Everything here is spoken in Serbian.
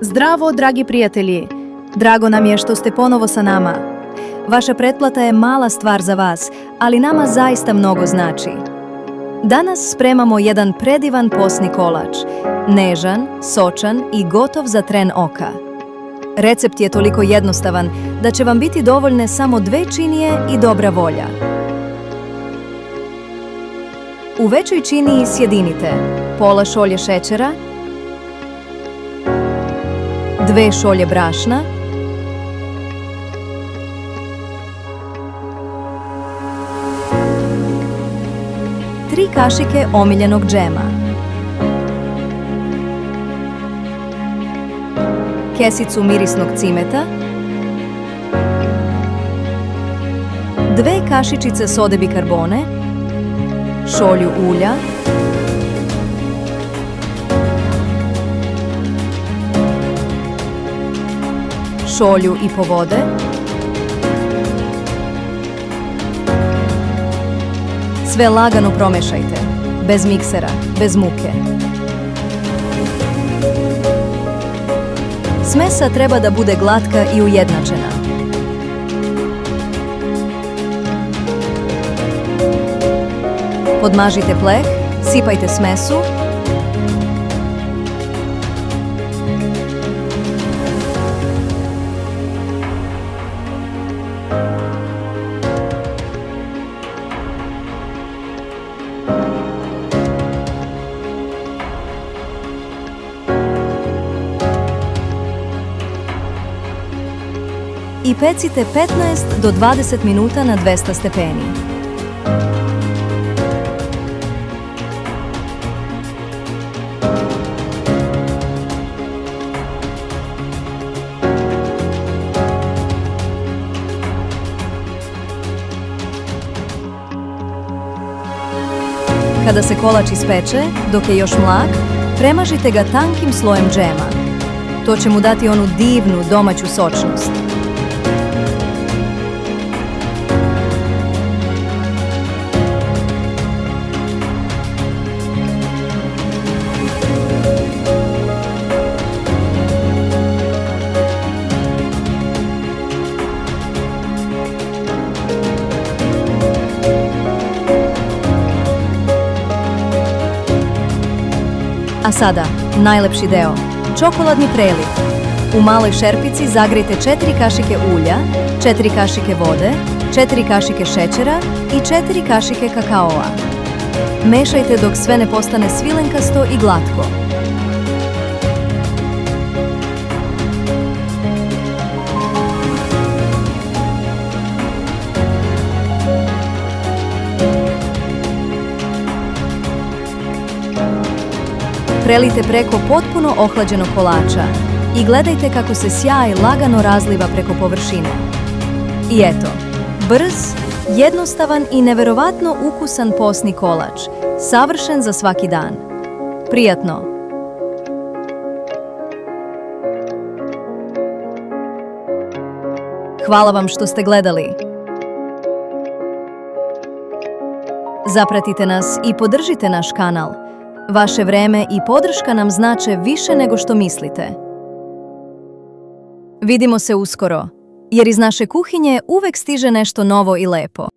Zdravo, dragi prijatelji! Drago nam je što ste ponovo sa nama. Vaša pretplata je mala stvar za vas, ali nama zaista mnogo znači. Danas spremamo jedan predivan posni kolač. Nežan, sočan i gotov za tren oka. Recept je toliko jednostavan da će vam biti dovoljne samo 2 činije i dobra volja. U većoj činiji sjedinite pola šolje šećera, 2 šolje brašna, 3 kašike omiljenog džema, kesicu mirisnog cimeta, 2 kašičice sode bikarbone, šolju ulja, šolju i po vode, sve lagano promešajte, bez miksera, bez muke. Smesa treba da bude glatka i ujednačena. Podmažite pleh, sipajte smesu, i pecite 15 do 20 minuta na 200 stepeni. Kada se kolač ispeče, dok je još mlak, premažite ga tankim slojem džema. To će mu dati onu divnu domaću sočnost. A sada, najlepši deo, čokoladni preliv. U maloj šerpici zagrejte 4 kašike ulja, 4 kašike vode, 4 kašike šećera i 4 kašike kakaoa. Mešajte dok sve ne postane svilenkasto i glatko. Prelijte preko potpuno ohlađenog kolača i gledajte kako se sjaj lagano razliva preko površine. I eto, brz, jednostavan i neverovatno ukusan posni kolač, savršen za svaki dan. Prijatno! Hvala vam što ste gledali. Zapratite nas i podržite naš kanal. Vaše vreme i podrška nam znače više nego što mislite. Vidimo se uskoro, jer iz naše kuhinje uvek stiže nešto novo i lepo.